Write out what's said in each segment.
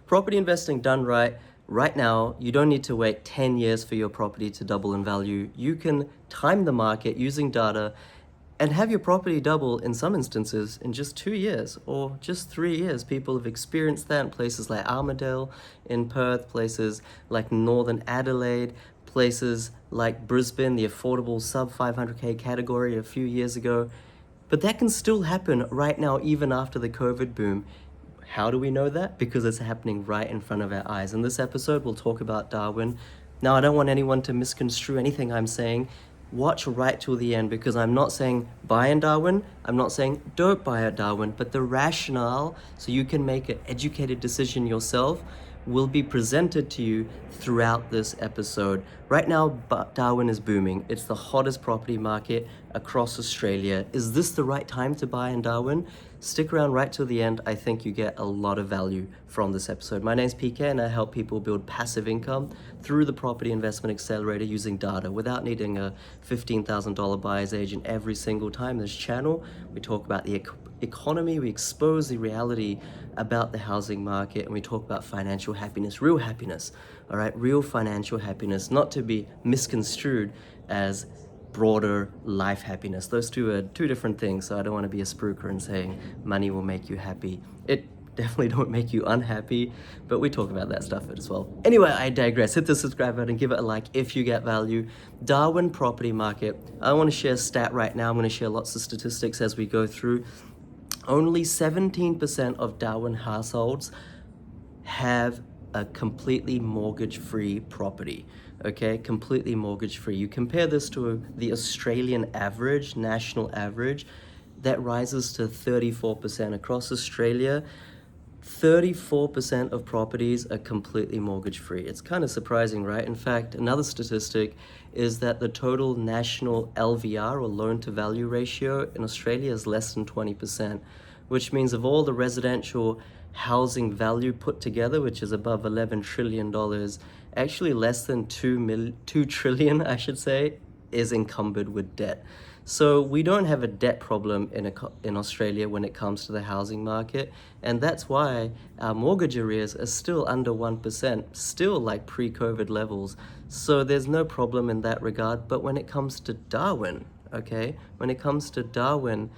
Property investing done right now, you don't need to wait 10 years for your property to double in value. You can time the market using data and have your property double in some instances in just 2 years or just 3 years. People have experienced that in places like Armadale in Perth, places like Northern Adelaide, places like Brisbane, the affordable sub 500K category a few years ago. But that can still happen right now, even after the COVID boom. How do we know that? Because it's happening right in front of our eyes. In this episode, we'll talk about Darwin. Now, I don't want anyone to misconstrue anything I'm saying. Watch right till the end, because I'm not saying buy in Darwin. I'm not saying don't buy at Darwin, but the rationale, so you can make an educated decision yourself, will be presented to you throughout this episode. Right now, Darwin is booming. It's the hottest property market across Australia. Is this the right time to buy in Darwin? Stick around right till the end. I think you get a lot of value from this episode. My name's PK and I help people build passive income through the Property Investment Accelerator using data without needing a $15,000 buyer's agent every single time. This channel, we talk about the economy, we expose the reality about the housing market, and we talk about financial happiness, real happiness, all right? Real financial happiness, not to be misconstrued as broader life happiness. Those two are two different things, so I don't want to be a spruiker and saying money will make you happy. It definitely don't make you unhappy, but we talk about that stuff as well. Anyway, I digress. Hit the subscribe button, give it a like if you get value. Darwin property market. I want to share a stat right now. I'm going to share lots of statistics as we go through. Only 17% of Darwin households have a completely mortgage-free property, okay? Completely mortgage-free. You compare this to the Australian average, national average, that rises to 34% across Australia. 34% of properties are completely mortgage-free. It's kind of surprising, right? In fact, another statistic is that the total national LVR, or loan-to-value ratio, in Australia is less than 20%, which means of all the residential housing value put together, which is above $11 trillion, actually less than 2 trillion, I should say, is encumbered with debt. So we don't have a debt problem in Australia when it comes to the housing market, and that's why our mortgage arrears are still under 1%, still like pre-COVID levels. So there's no problem in that regard. But when it comes to Darwin, okay, when it comes to Darwin,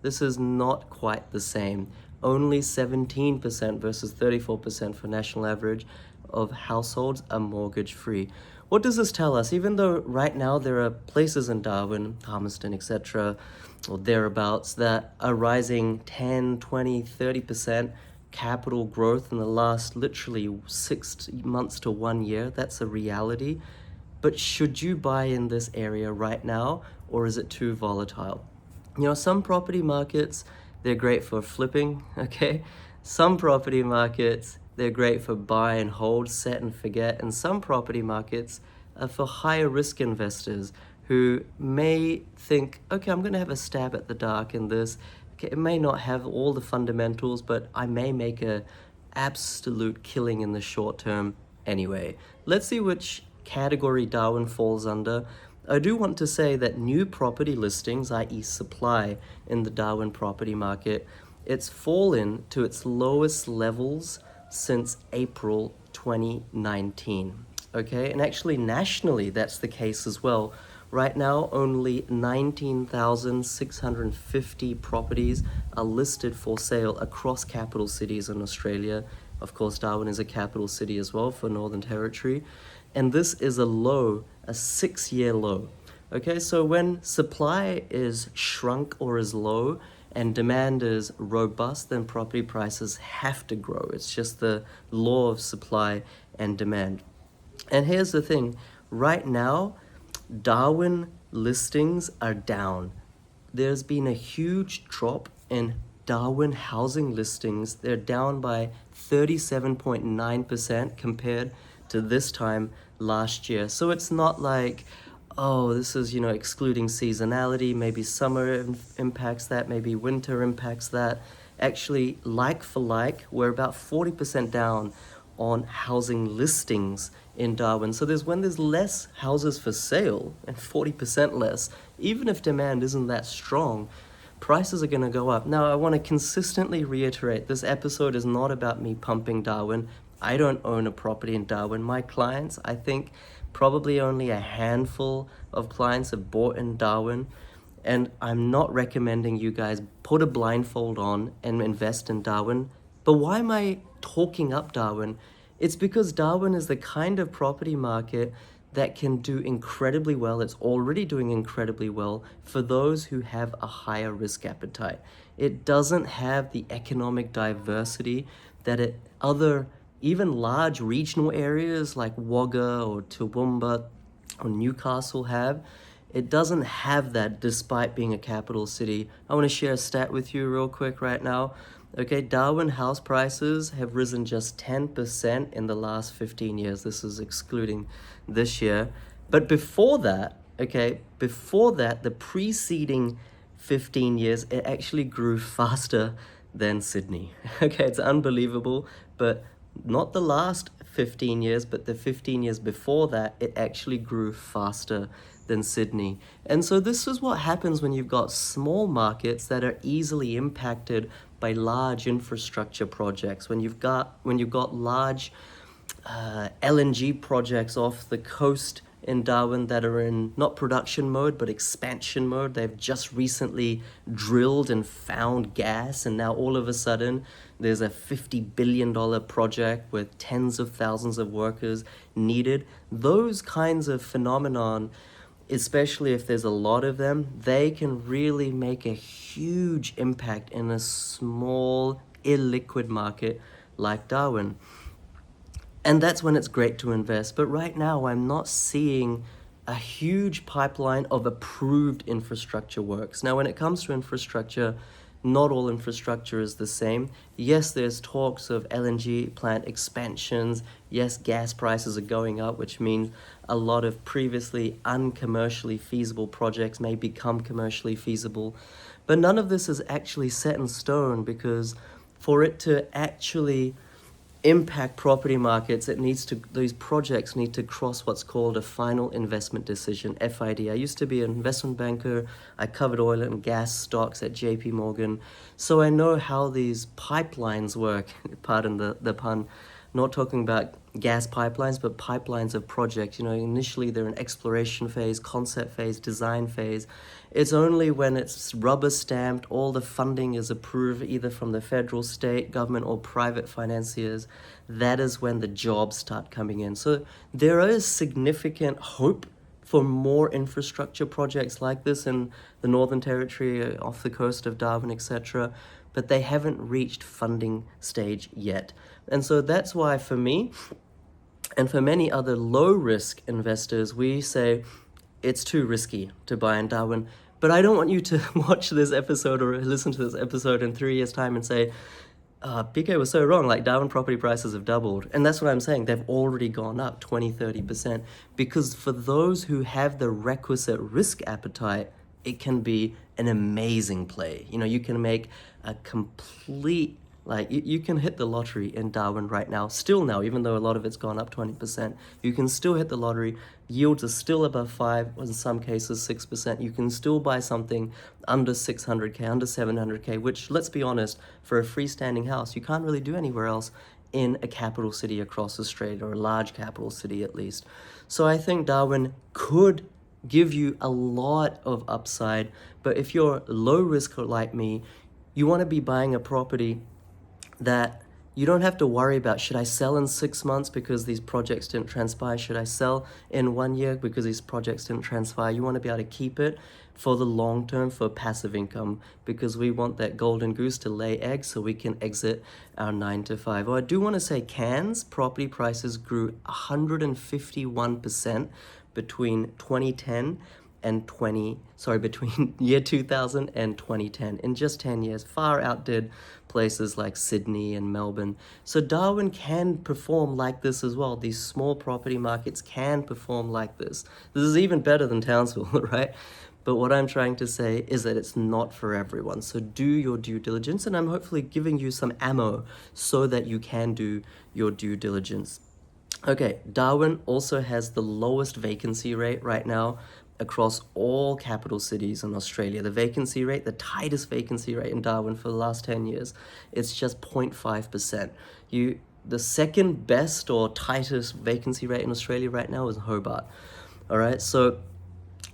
this is not quite the same. Only 17% versus 34% for national average of households are mortgage-free. What does this tell us? Even though right now there are places in Darwin, Palmerston, etc., or thereabouts, that are rising 10, 20, 30% capital growth in the last literally 6 months to 1 year, that's a reality. But should you buy in this area right now, or is it too volatile? You know, some property markets, they're great for flipping, okay? Some property markets, they're great for buy and hold, set and forget. And some property markets are for higher risk investors who may think, okay, I'm going to have a stab at the dark in this. Okay, it may not have all the fundamentals, but I may make a absolute killing in the short term anyway. Let's see which category Darwin falls under. I do want to say that new property listings, i.e. supply in the Darwin property market, it's fallen to its lowest levels since April 2019, okay? And actually nationally, that's the case as well. Right now, only 19,650 properties are listed for sale across capital cities in Australia. Of course, Darwin is a capital city as well for Northern Territory. And this is a low, a 6-year low. Okay, so when supply is shrunk or is low and demand is robust, then property prices have to grow. It's just the law of supply and demand. And here's the thing, right now, Darwin listings are down. There's been a huge drop in Darwin housing listings. They're down by 37.9% compared to this time last year. So it's not like, oh, this is, excluding seasonality, maybe summer impacts that, maybe winter impacts that. Actually, like for like, we're about 40% down on housing listings in Darwin. So when there's less houses for sale and 40% less, even if demand isn't that strong, prices are going to go up. Now, I want to consistently reiterate, this episode is not about me pumping Darwin. I don't own a property in Darwin. My clients, I think probably only a handful of clients have bought in Darwin. And I'm not recommending you guys put a blindfold on and invest in Darwin. But why am I talking up Darwin? It's because Darwin is the kind of property market that can do incredibly well. It's already doing incredibly well for those who have a higher risk appetite. It doesn't have the economic diversity that other, even large regional areas like Wagga or Toowoomba or Newcastle have. It doesn't have that despite being a capital city. I want to share a stat with you real quick right now. Okay, Darwin house prices have risen just 10% in the last 15 years. This is excluding this year. But before that, the preceding 15 years, it actually grew faster than Sydney. Okay, it's unbelievable, but not the last 15 years, but the 15 years before that, it actually grew faster than Sydney. And so this is what happens when you've got small markets that are easily impacted by large infrastructure projects. When you've got large LNG projects off the coast in Darwin that are in not production mode but expansion mode. They've just recently drilled and found gas, and now all of a sudden there's a $50 billion project with tens of thousands of workers needed. Those kinds of phenomenon, especially if there's a lot of them, they can really make a huge impact in a small, illiquid market like Darwin. And that's when it's great to invest. But right now, I'm not seeing a huge pipeline of approved infrastructure works. Now, when it comes to infrastructure, not all infrastructure is the same. Yes, there's talks of LNG plant expansions. Yes, gas prices are going up, which means a lot of previously uncommercially feasible projects may become commercially feasible. But none of this is actually set in stone, because for it to actually impact property markets, these projects need to cross what's called a final investment decision, FID. I used to be an investment banker. I covered oil and gas stocks at JP Morgan. So I know how these pipelines work, pardon the pun, not talking about gas pipelines, but pipelines of projects. Initially they're in exploration phase, concept phase, design phase. It's only when it's rubber stamped, all the funding is approved either from the federal, state government, or private financiers, that is when the jobs start coming in. So there is significant hope for more infrastructure projects like this in the Northern Territory, off the coast of Darwin, etc., but they haven't reached funding stage yet. And so that's why, for me and for many other low-risk investors, we say it's too risky to buy in Darwin. But I don't want you to watch this episode or listen to this episode in 3 years' time and say, PK was so wrong, like Darwin property prices have doubled. And that's what I'm saying. They've already gone up 20-30%. Because for those who have the requisite risk appetite, it can be an amazing play. You can make a complete, you can hit the lottery in Darwin right now, still now, even though a lot of it's gone up 20%. You can still hit the lottery. Yields are still above 5%, in some cases 6%. You can still buy something under 600K, under 700K, which, let's be honest, for a freestanding house, you can't really do anywhere else in a capital city across Australia, or a large capital city at least. So I think Darwin could give you a lot of upside, but if you're low risk like me, you want to be buying a property that you don't have to worry about, should I sell in 6 months because these projects didn't transpire? Should I sell in 1 year because these projects didn't transpire? You want to be able to keep it for the long term for passive income, because we want that golden goose to lay eggs so we can exit our 9 to 5. I do want to say Cairns property prices grew 151% between 2010 and between year 2000 and 2010. In just 10 years, far outdid places like Sydney and Melbourne. So Darwin can perform like this as well. These small property markets can perform like this. This is even better than Townsville, right? But what I'm trying to say is that it's not for everyone. So do your due diligence, and I'm hopefully giving you some ammo so that you can do your due diligence. Okay, Darwin also has the lowest vacancy rate right now across all capital cities in Australia. The vacancy rate, the tightest vacancy rate in Darwin for the last 10 years, it's just 0.5%. the second best or tightest vacancy rate in Australia right now is Hobart. All right, so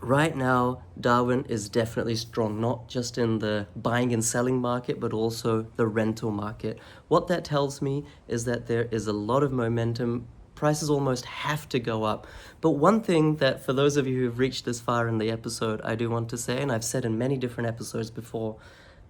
right now, Darwin is definitely strong, not just in the buying and selling market, but also the rental market. What that tells me is that there is a lot of momentum. Prices almost have to go up. But one thing that, for those of you who've reached this far in the episode, I do want to say, and I've said in many different episodes before,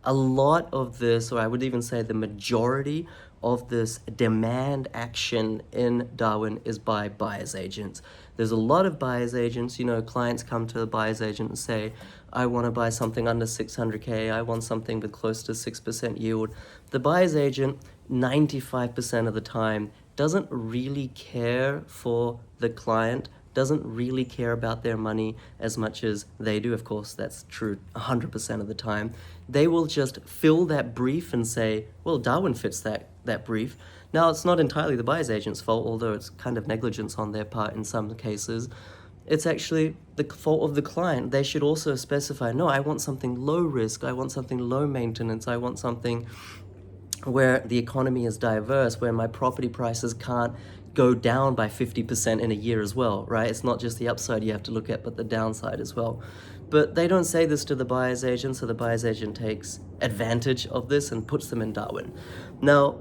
a lot of this, or I would even say the majority of this demand action in Darwin is by buyer's agents. There's a lot of buyer's agents, clients come to the buyer's agent and say, I want to buy something under 600K, I want something with close to 6% yield. The buyer's agent, 95% of the time, doesn't really care for the client, doesn't really care about their money as much as they do. Of course, that's true 100% of the time. They will just fill that brief and say, well, Darwin fits that brief. Now, it's not entirely the buyer's agent's fault, although it's kind of negligence on their part in some cases. It's actually the fault of the client. They should also specify, no, I want something low risk, I want something low maintenance, I want something where the economy is diverse, where my property prices can't go down by 50% in a year as well, right? It's not just the upside you have to look at, but the downside as well. But they don't say this to the buyer's agent, so the buyer's agent takes advantage of this and puts them in Darwin. Now,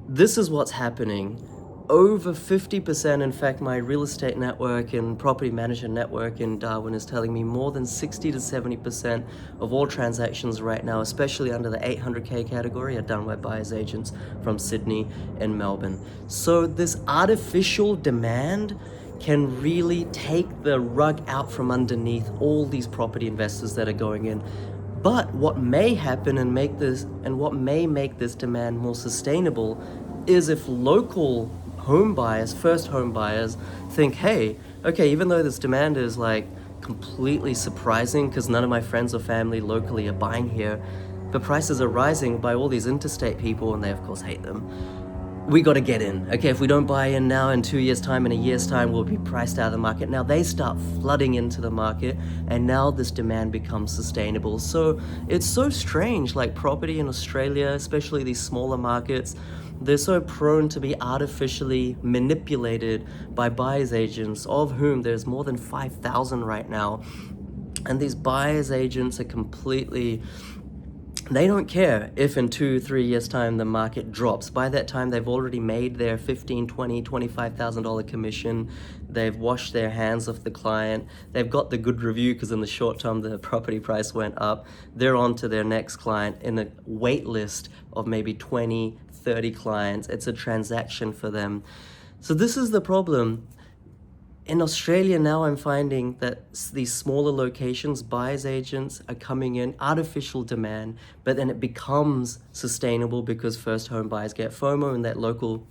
this is what's happening. Over 50%, in fact, my real estate network and property manager network in Darwin is telling me more than 60 to 70% of all transactions right now, especially under the 800K category, are done by buyer's agents from Sydney and Melbourne. So this artificial demand can really take the rug out from underneath all these property investors that are going in. But what may happen what may make this demand more sustainable is if local home buyers, first home buyers, think, hey, okay, even though this demand is like completely surprising because none of my friends or family locally are buying here, but prices are rising by all these interstate people, and they of course hate them. We got to get in. Okay, if we don't buy in now, in 2 years' time, in a year's time, we'll be priced out of the market. Now they start flooding into the market, and now this demand becomes sustainable. So it's so strange, like property in Australia, especially these smaller markets, they're so prone to be artificially manipulated by buyer's agents, of whom there's more than 5,000 right now. And these buyer's agents are they don't care if in 2-3 years time the market drops. By that time they've already made their $15,000, $20,000, $25,000 commission. They've washed their hands of the client. They've got the good review because in the short term the property price went up. They're on to their next client in a wait list of maybe 20, 30 clients. It's a transaction for them. So this is the problem. In Australia now, I'm finding that these smaller locations, buyer's agents are coming in, artificial demand, but then it becomes sustainable because first home buyers get FOMO in that local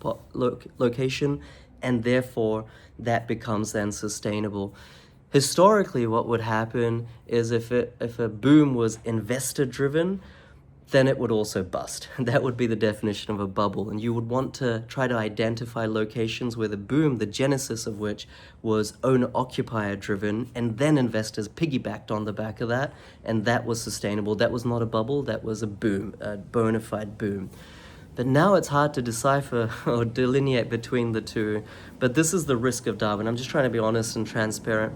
location, and therefore that becomes then sustainable. Historically, what would happen is if a boom was investor driven, then it would also bust. That would be the definition of a bubble. And you would want to try to identify locations where the boom, the genesis of which was owner-occupier driven, and then investors piggybacked on the back of that, and that was sustainable. That was not a bubble, that was a boom, a bona fide boom. But now it's hard to decipher or delineate between the two. But this is the risk of Darwin. I'm just trying to be honest and transparent.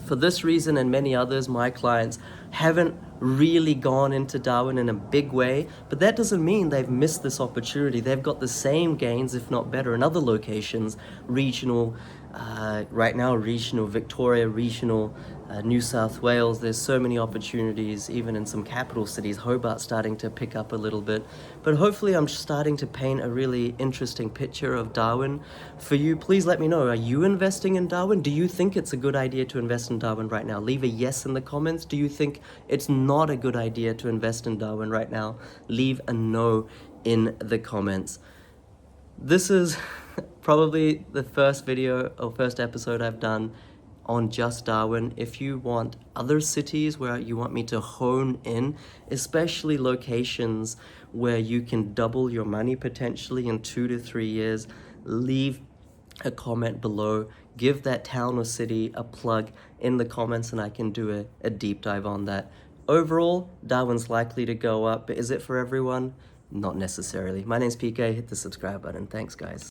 For this reason and many others, my clients haven't really gone into Darwin in a big way, but that doesn't mean they've missed this opportunity. They've got the same gains, if not better, in other locations, regional, right now regional Victoria, regional New South Wales. There's so many opportunities, even in some capital cities. Hobart's starting to pick up a little bit. But hopefully I'm starting to paint a really interesting picture of Darwin for you. Please let me know, are you investing in Darwin? Do you think it's a good idea to invest in Darwin right now? Leave a yes in the comments. Do you think it's not a good idea to invest in Darwin right now? Leave a no in the comments. This is probably the first video or first episode I've done on just Darwin. If you want other cities where you want me to hone in, especially locations where you can double your money potentially in 2 to 3 years, leave a comment below. Give that town or city a plug in the comments and I can do a deep dive on that. Overall, Darwin's likely to go up, but is it for everyone? Not necessarily. My name's PK. Hit the subscribe button. Thanks, guys.